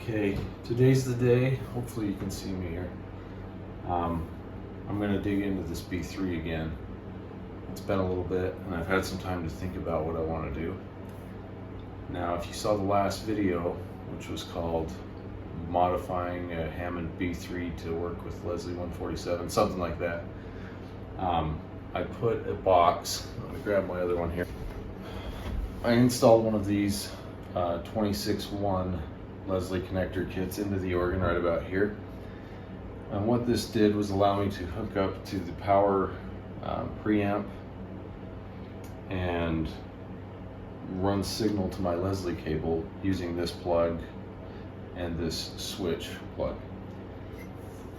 Okay, today's the day. Hopefully you can see me here. I'm going to dig into this B3 again. It's been a little bit and I've had some time to think about what I want to do. Now, if you saw the last video, which was called modifying a Hammond B3 to work with Leslie 147, something like that, I put a box. Let me grab my other one here. I installed one of these 26-1 Leslie connector kits into the organ right about here. And what this did was allow me to hook up to the power preamp and run signal to my Leslie cable using this plug and this switch plug.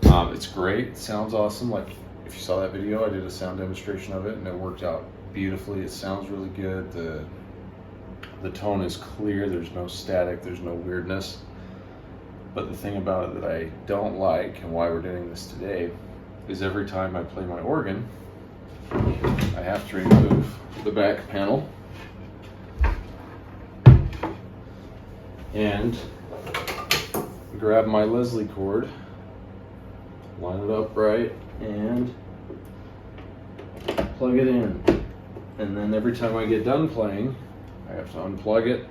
It's great, it sounds awesome. Like if you saw that video, I did a sound demonstration of it and it worked out beautifully. It sounds really good. The tone is clear, there's no static, there's no weirdness. But the thing about it that I don't like, and why we're doing this today, is every time I play my organ, I have to remove the back panel and grab my Leslie cord, line it up right, and plug it in. And then every time I get done playing, I have to unplug it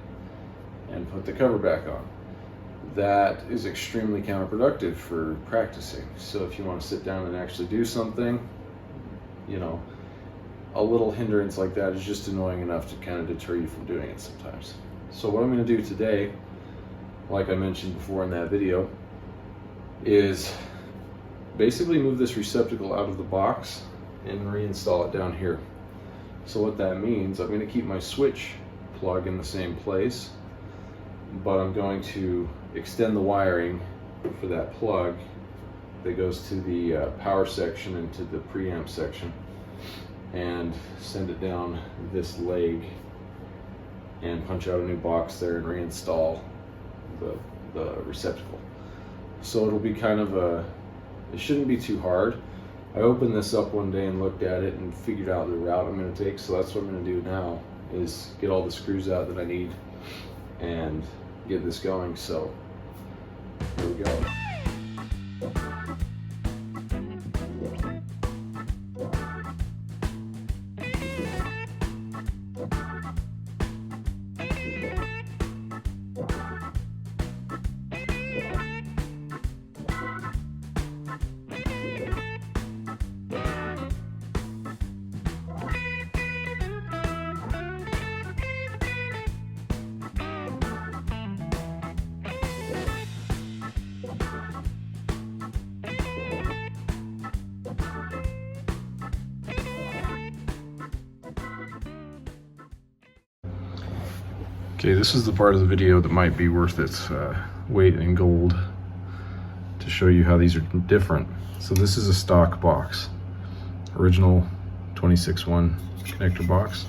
and put the cover back on. That is extremely counterproductive for practicing. So if you want to sit down and actually do something, you know, a little hindrance like that is just annoying enough to kind of deter you from doing it sometimes. So what I'm going to do today, like I mentioned before in that video, is basically move this receptacle out of the box and reinstall it down here. So what that means, I'm going to keep my switch plug in the same place, but I'm going to extend the wiring for that plug that goes to the power section and to the preamp section, and send it down this leg and punch out a new box there and reinstall the receptacle. So it'll be kind of it shouldn't be too hard. I opened this up one day and looked at it and figured out the route I'm going to take, so that's what I'm going to do now, is get all the screws out that I need and get this going. So here we go. Okay, this is the part of the video that might be worth its weight in gold to show you how these are different. So this is a stock box, original 26-1 connector box,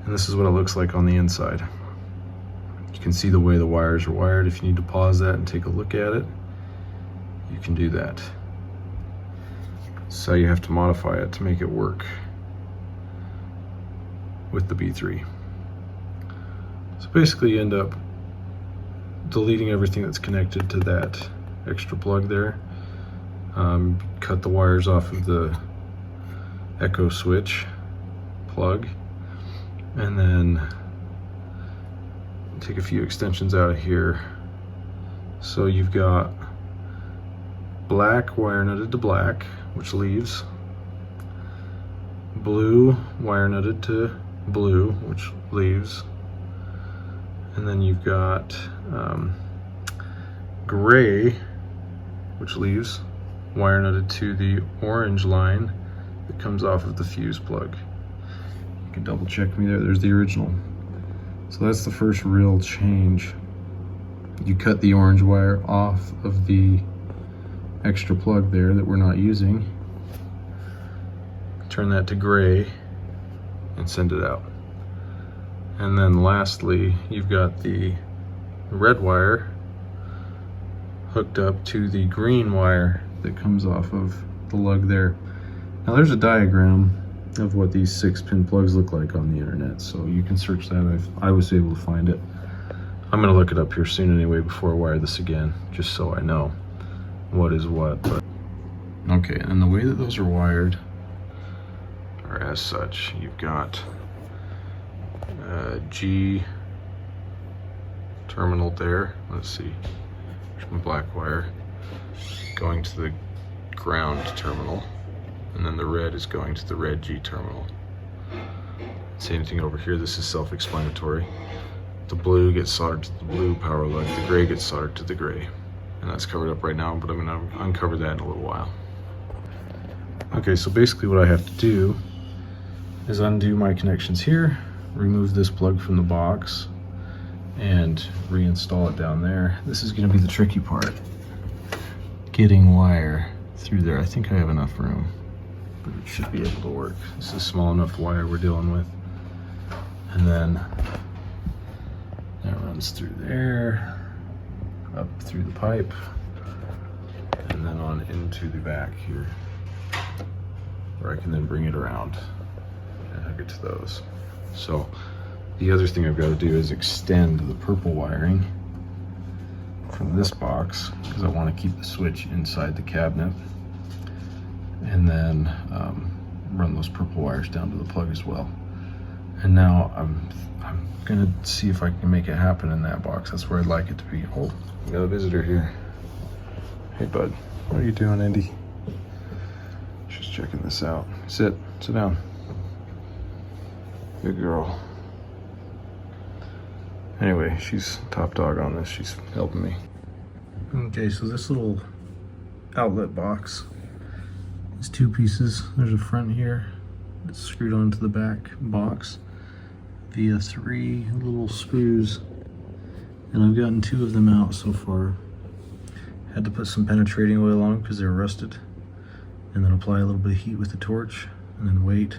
and this is what it looks like on the inside. You can see the way the wires are wired. If you need to pause that and take a look at it, you can do that. So you have to modify it to make it work with the B3. So basically you end up deleting everything that's connected to that extra plug there. Cut the wires off of the echo switch plug, and then take a few extensions out of here. So you've got black wire nutted to black, which leaves, blue wire nutted to blue, which leaves, and then you've got gray, which leaves, wire nutted to the orange line that comes off of the fuse plug. You can double check me there, there's the original. So that's the first real change. You cut the orange wire off of the extra plug there that we're not using, turn that to gray, and send it out. And then lastly, you've got the red wire hooked up to the green wire that comes off of the lug there. Now there's a diagram of what these 6-pin plugs look like on the internet, so you can search that. I was able to find it. I'm gonna look it up here soon anyway before I wire this again, just so I know what is what. But okay, and the way that those are wired are as such. You've got G terminal there. Let's see, there's my black wire going to the ground terminal, and then the red is going to the red G terminal. See anything over here? This is self-explanatory. The blue gets soldered to the blue power lug, the gray gets soldered to the gray. And that's covered up right now, but I'm gonna uncover that in a little while. Okay, so basically what I have to do is undo my connections here, remove this plug from the box, and reinstall it down there. This is gonna be the tricky part, getting wire through there. I think I have enough room, but it should be able to work. This is small enough wire we're dealing with. And then that runs through there, up through the pipe, and then on into the back here, where I can then bring it around and hook it to those. So the other thing I've got to do is extend the purple wiring from this box, because I want to keep the switch inside the cabinet, and then run those purple wires down to the plug as well. And now I'm gonna see if I can make it happen in that box. That's where I'd like it to be. Oh, we got a visitor here. Hey bud, what are you doing, Indy? She's checking this out. Sit down. Good girl. Anyway, she's top dog on this. She's helping me. Okay, so this little outlet box is two pieces. There's a front here that's screwed onto the back box via 3 little screws, and I've gotten 2 of them out so far. Had to put some penetrating oil on them because they're rusted, and then apply a little bit of heat with the torch, and then wait.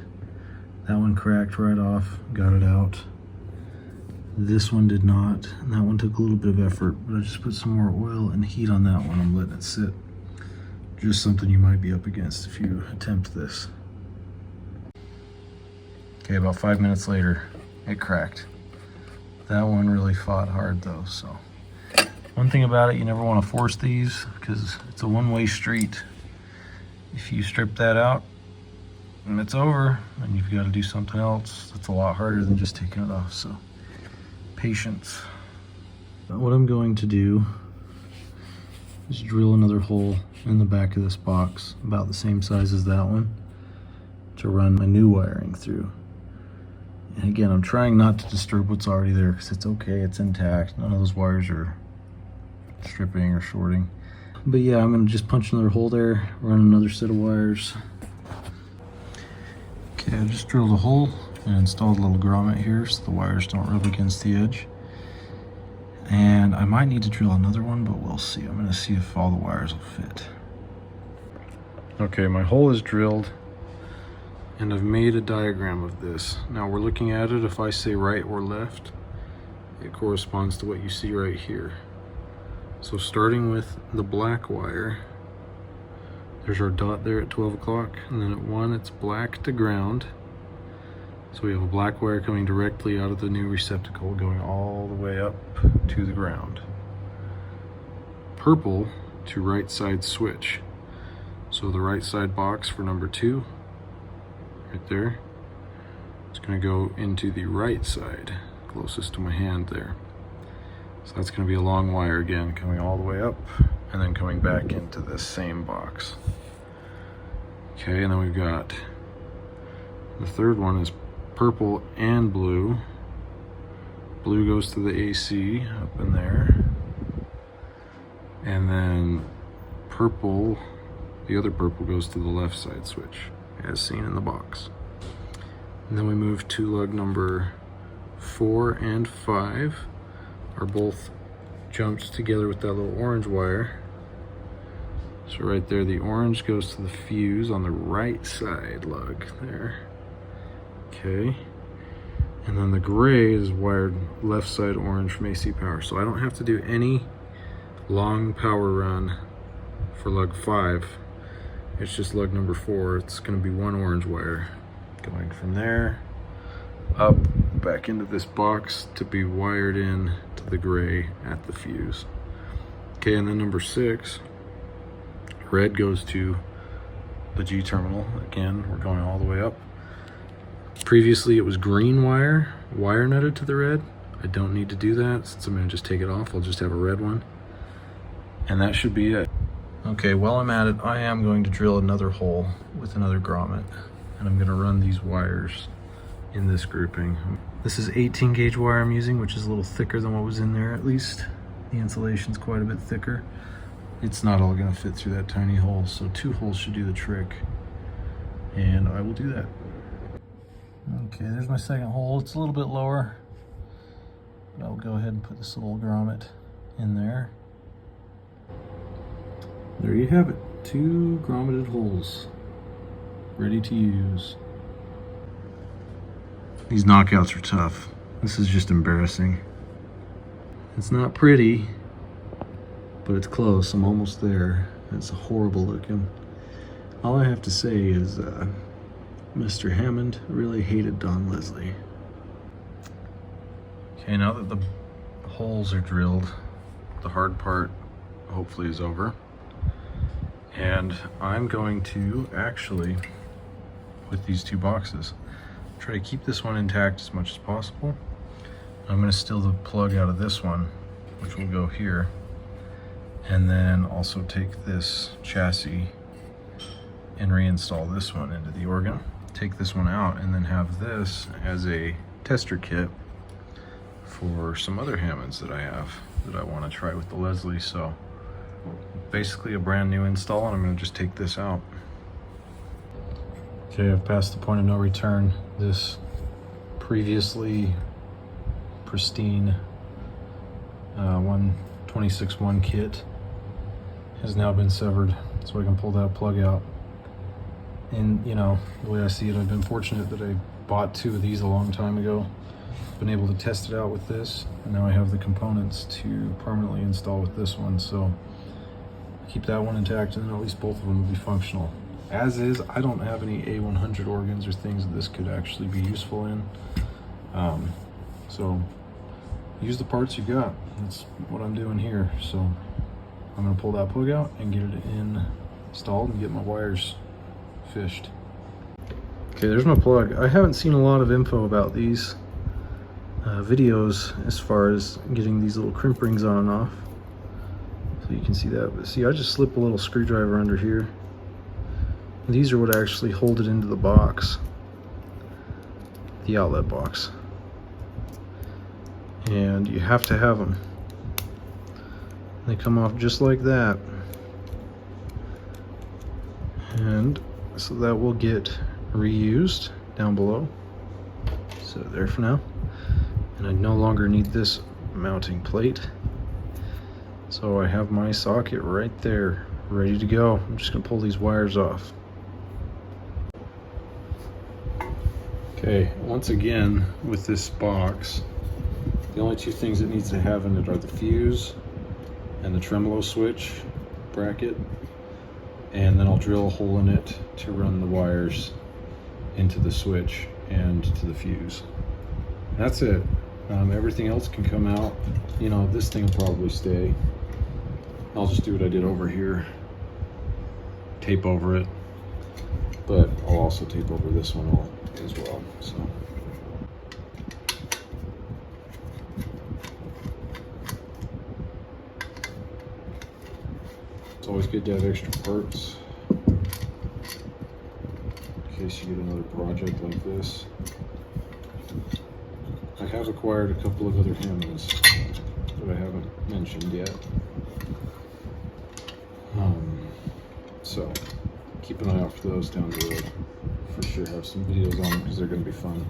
That one cracked right off, got it out. This one did not, and that one took a little bit of effort, but I just put some more oil and heat on that one. I'm letting it sit. Just something you might be up against if you attempt this. Okay, about 5 minutes later, it cracked. That one really fought hard though, so. One thing about it, you never want to force these because it's a one-way street. If you strip that out and it's over, and you've got to do something else, it's a lot harder than just taking it off, so patience. What I'm going to do is drill another hole in the back of this box, about the same size as that one, to run my new wiring through. And again, I'm trying not to disturb what's already there because it's okay, it's intact. None of those wires are stripping or shorting. But yeah, I'm gonna just punch another hole there, run another set of wires. Okay, I just drilled a hole and installed a little grommet here so the wires don't rub against the edge. And I might need to drill another one, but we'll see. I'm gonna see if all the wires will fit. Okay, my hole is drilled, and I've made a diagram of this. Now we're looking at it, if I say right or left, it corresponds to what you see right here. So starting with the black wire, there's our dot there at 12 o'clock, and then at 1 it's black to ground. So we have a black wire coming directly out of the new receptacle going all the way up to the ground. Purple to right side switch. So the right side box for number 2, right there, it's going to go into the right side, closest to my hand there. So that's going to be a long wire again, coming all the way up and then coming back into this same box. Okay, and then we've got the third one is purple and blue. Blue goes to the AC up in there. And then purple, the other purple goes to the left side switch, as seen in the box. And then we move to lug number 4 and 5 are both jumped together with that little orange wire. So right there, the orange goes to the fuse on the right side lug there. Okay. And then the gray is wired left side orange from AC power. So I don't have to do any long power run for lug 5. It's just lug number 4. It's going to be one orange wire going from there up back into this box to be wired in to the gray at the fuse. Okay, and then number 6, red goes to the G terminal. Again, we're going all the way up. Previously it was green wire nutted to the red. I don't need to do that. Since I'm gonna just take it off, I'll just have a red one. And that should be it. Okay, while I'm at it, I am going to drill another hole with another grommet. And I'm gonna run these wires in this grouping. This is 18 gauge wire I'm using, which is a little thicker than what was in there at least. The insulation's quite a bit thicker. It's not all gonna fit through that tiny hole, so 2 holes should do the trick. And I will do that. Okay, there's my second hole. It's a little bit lower, but I'll go ahead and put this little grommet in there. There you have it, 2 grommeted holes, ready to use. These knockouts are tough. This is just embarrassing. It's not pretty, but it's close. I'm almost there. It's horrible looking. All I have to say is Mr. Hammond really hated Don Leslie. Okay, now that the holes are drilled, the hard part hopefully is over. And I'm going to actually, with these 2 boxes, try to keep this one intact as much as possible. I'm going to steal the plug out of this one, which will go here, and then also take this chassis and reinstall this one into the organ. Take this one out and then have this as a tester kit for some other Hammonds that I have that I want to try with the Leslie. So basically a brand new install, and I'm going to just take this out. Okay, I've passed the point of no return. This previously pristine 126.1 kit has now been severed, so I can pull that plug out. And you know, the way I see it, I've been fortunate that I bought 2 of these a long time ago. Been able to test it out with this, and now I have the components to permanently install with this one. So keep that one intact, and then at least both of them will be functional. As is, I don't have any A100 organs or things that this could actually be useful in. So use the parts you got. That's what I'm doing here. So I'm gonna pull that plug out and get it installed and get my wires fished. Okay, there's my plug. I haven't seen a lot of info about these videos as far as getting these little crimp rings on and off. So you can see that. But see, I just slip a little screwdriver under here. These are what actually hold it into the box, the outlet box. And you have to have them. They come off just like that. And so that will get reused down below. So there for now. And I no longer need this mounting plate. So I have my socket right there, ready to go. I'm just gonna pull these wires off. Okay, once again, with this box, the only 2 things it needs to have in it are the fuse and the tremolo switch bracket, and then I'll drill a hole in it to run the wires into the switch and to the fuse. That's it. Everything else can come out. You know, this thing will probably stay. I'll just do what I did over here, tape over it, but I'll also tape over this one as well. So it's always good to have extra parts in case you get another project like this. I have acquired a couple of other Hammonds that I haven't mentioned yet. So keep an eye out for those down the road. For sure have some videos on them because they're going to be fun.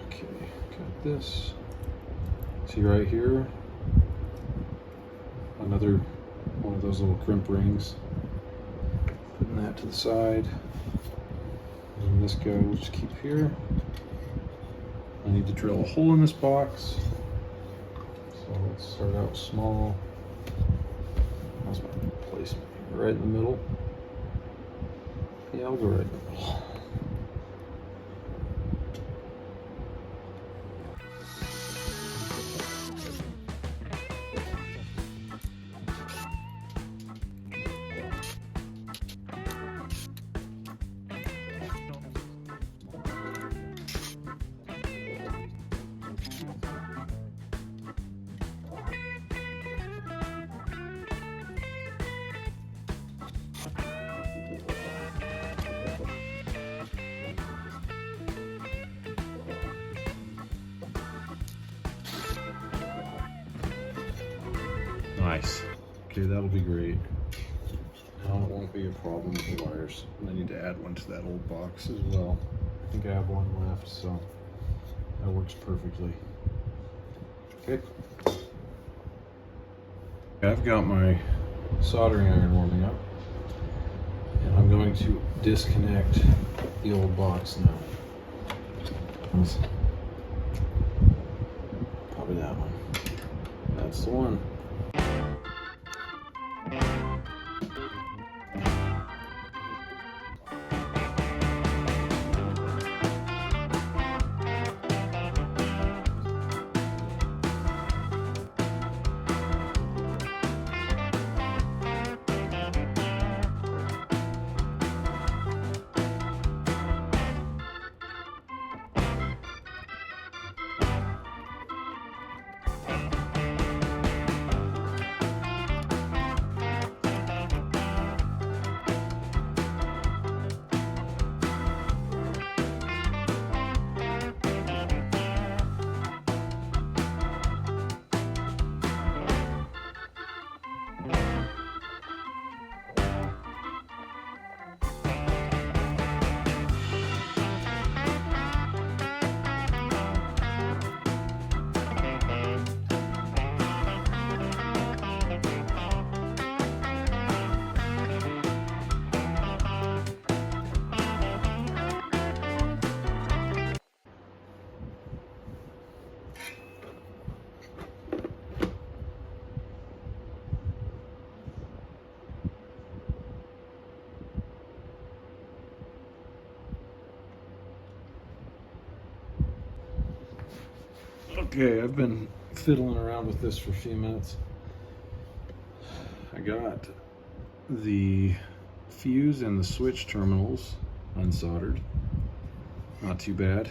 Okay, got this. See right here, another one of those little crimp rings. Putting that to the side. And this guy we'll just keep here. I need to drill a hole in this box. So let's start out small. How's my placement? Right in the middle. Yeah, I'll go right in the middle. Nice. Okay, that'll be great. Now it won't be a problem with the wires. I need to add one to that old box as well. I think I have one left, so that works perfectly. Okay. I've got my soldering iron warming up, and I'm going to disconnect the old box now. Probably that one. That's the one. Okay, I've been fiddling around with this for a few minutes. I got the fuse and the switch terminals unsoldered. Not too bad.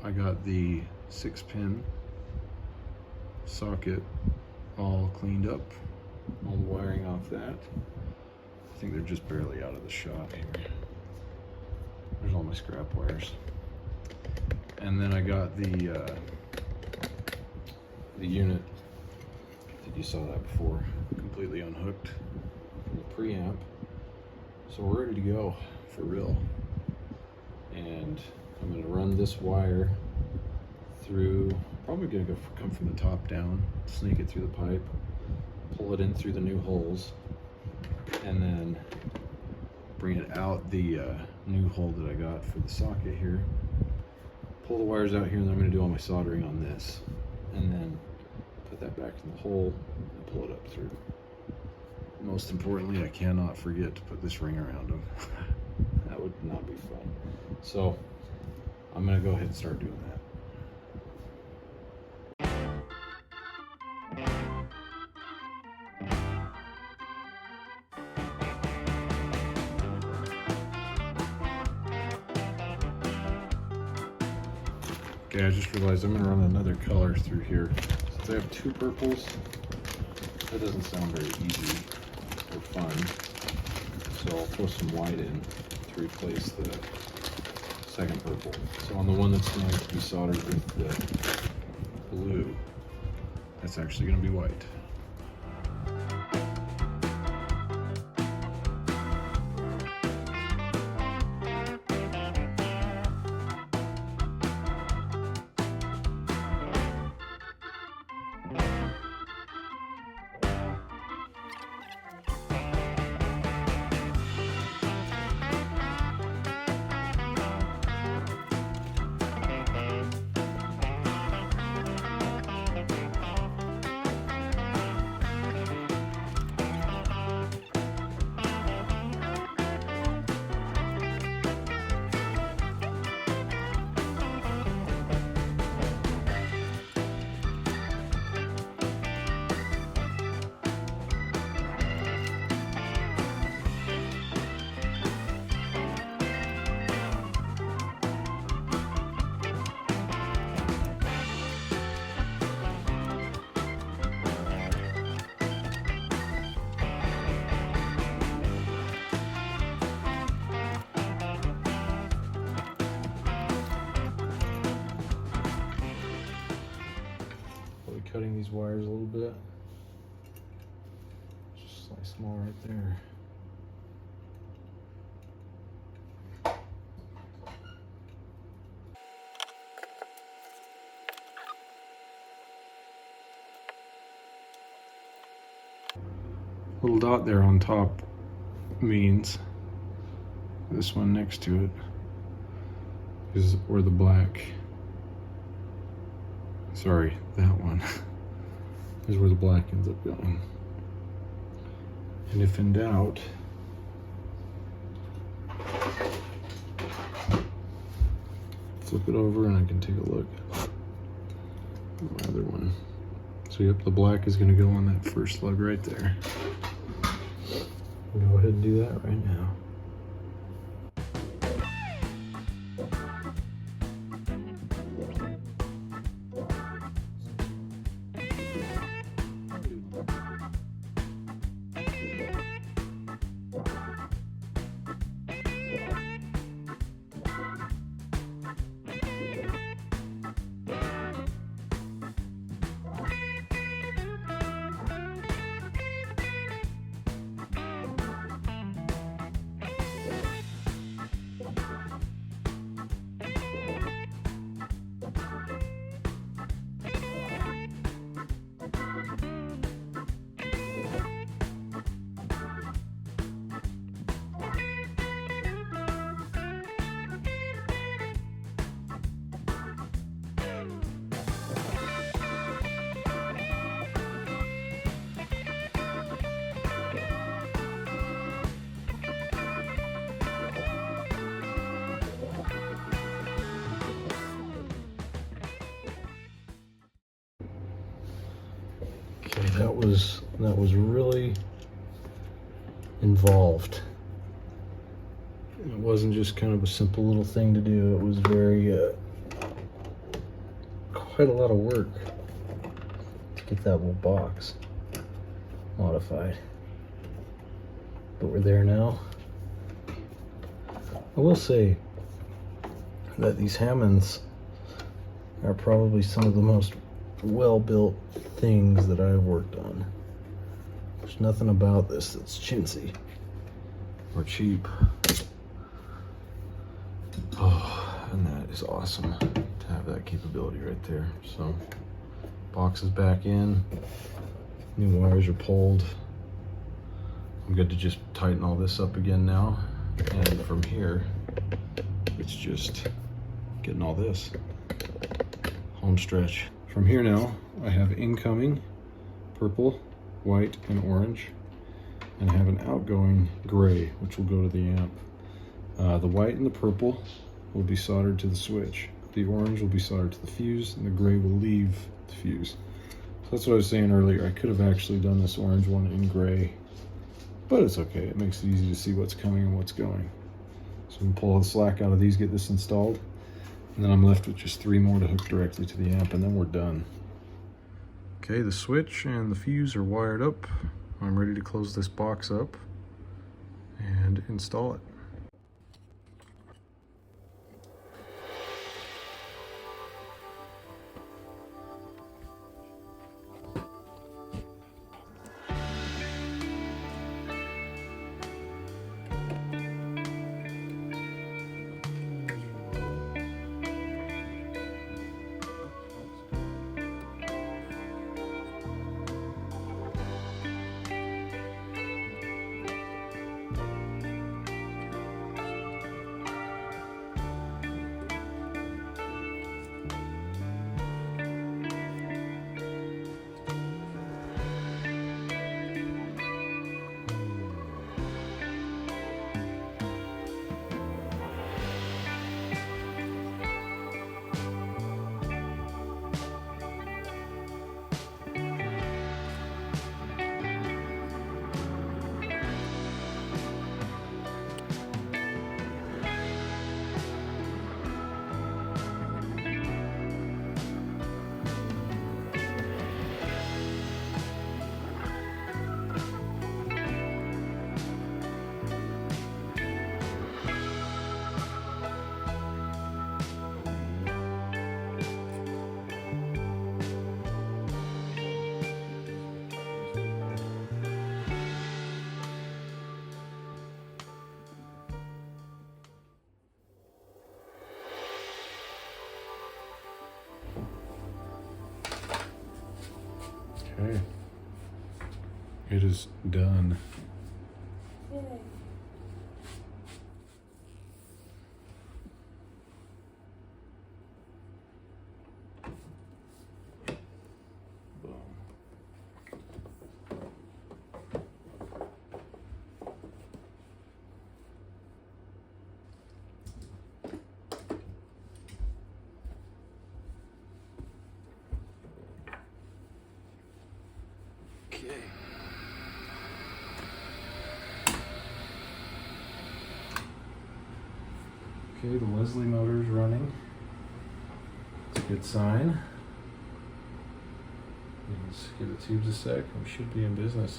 I got the 6-pin socket all cleaned up, all the wiring off that. I think they're just barely out of the shop here. There's all my scrap wires. And then I got the unit, I think you saw that before, completely unhooked from the preamp. So we're ready to go for real. And I'm gonna run this wire through, probably gonna come from the top down, snake it through the pipe, pull it in through the new holes, and then bring it out the new hole that I got for the socket here. Pull the wires out here, and then I'm going to do all my soldering on this, and then put that back in the hole and pull it up through. Most importantly, I cannot forget to put this ring around them. That would not be fun. So I'm going to go ahead and start doing that. Okay, I just realized I'm going to run another color through here. Since I have two purples, that doesn't sound very easy or fun. So I'll throw some white in to replace the second purple. So on the one that's going to be soldered with the blue, that's actually going to be white. Cutting these wires a little bit. small right there. Little dot there on top means this one next to it is where the black, sorry, that one is where the black ends up going. And if in doubt, flip it over and I can take a look at my other one. So yep, the black is going to go on that first slug right there. I'll go ahead and do that right now. Okay, that was really involved. It wasn't just kind of a simple little thing to do. It was very quite a lot of work to get that little box modified. But we're there now. I will say that these Hammonds are probably some of the most well-built things that I've worked on. There's nothing about this that's chintzy or cheap. Oh, and that is awesome to have that capability right there. So, box is back in, new wires are pulled. I'm good to just tighten all this up again now. And from here, it's just getting all this home stretch. From here now, I have incoming purple, white, and orange, and I have an outgoing gray, which will go to the amp. The white and the purple will be soldered to the switch. The orange will be soldered to the fuse, and the gray will leave the fuse. So that's what I was saying earlier. I could have actually done this orange one in gray, but it's okay. It makes it easy to see what's coming and what's going. So I'm gonna pull the slack out of these, get this installed, and then I'm left with just 3 more to hook directly to the amp, and then we're done. Okay, the switch and the fuse are wired up. I'm ready to close this box up and install it. Okay. It is done. Yay. Boom. Okay. Okay, the Leslie motor is running. It's a good sign. Let's give the tubes a sec. We should be in business.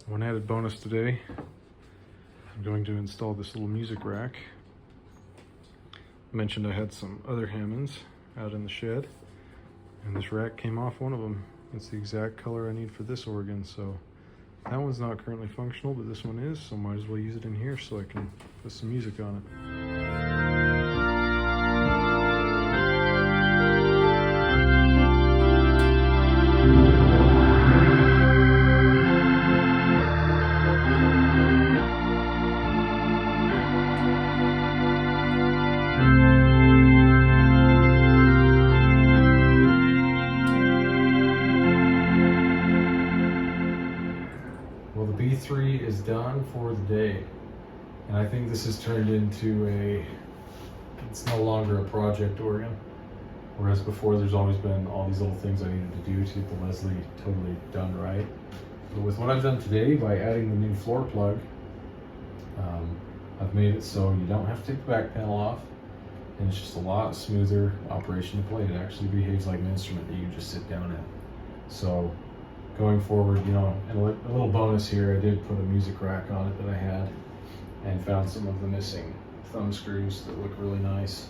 One added bonus today, I'm going to install this little music rack. I mentioned I had some other Hammonds out in the shed, and this rack came off one of them. It's the exact color I need for this organ, so that one's not currently functional, but this one is, so might as well use it in here so I can put some music on it. Well, the B3 is done for the day, and I think this has turned into it's no longer a project organ, whereas before there's always been all these little things I needed to do to get the Leslie totally done right. But with what I've done today, by adding the new floor plug, I've made it so you don't have to take the back panel off, and it's just a lot smoother operation to play. It actually behaves like an instrument that you just sit down at. So going forward, you know, and a little bonus here, I did put a music rack on it that I had and found some of the missing thumb screws that look really nice,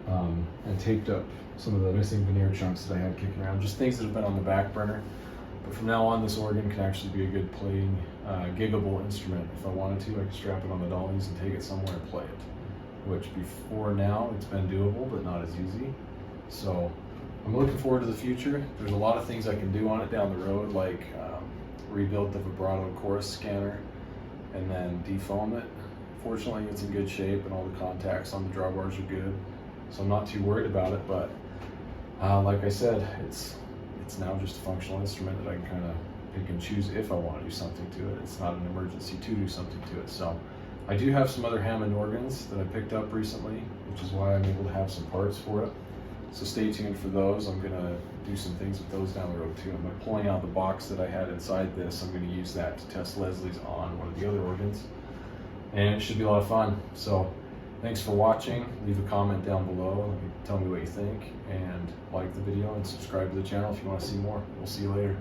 and taped up some of the missing veneer chunks that I had kicking around, just things that have been on the back burner. But from now on, this organ can actually be a good playing, giggable instrument. If I wanted to, I could strap it on the dollies and take it somewhere and play it, which before now, it's been doable, but not as easy. So I'm looking forward to the future. There's a lot of things I can do on it down the road, like rebuild the vibrato chorus scanner and then defoam it. Fortunately, it's in good shape and all the contacts on the drawbars are good, so I'm not too worried about it. But like I said, it's now just a functional instrument that I can kind of pick and choose if I want to do something to it. It's not an emergency to do something to it. So I do have some other Hammond organs that I picked up recently, which is why I'm able to have some parts for it. So stay tuned for those. I'm gonna do some things with those down the road too. I'm pulling out the box that I had inside this. I'm gonna use that to test Leslie's on one of the other organs, and it should be a lot of fun. So thanks for watching. Leave a comment down below and tell me what you think, and like the video and subscribe to the channel if you want to see more. We'll see you later.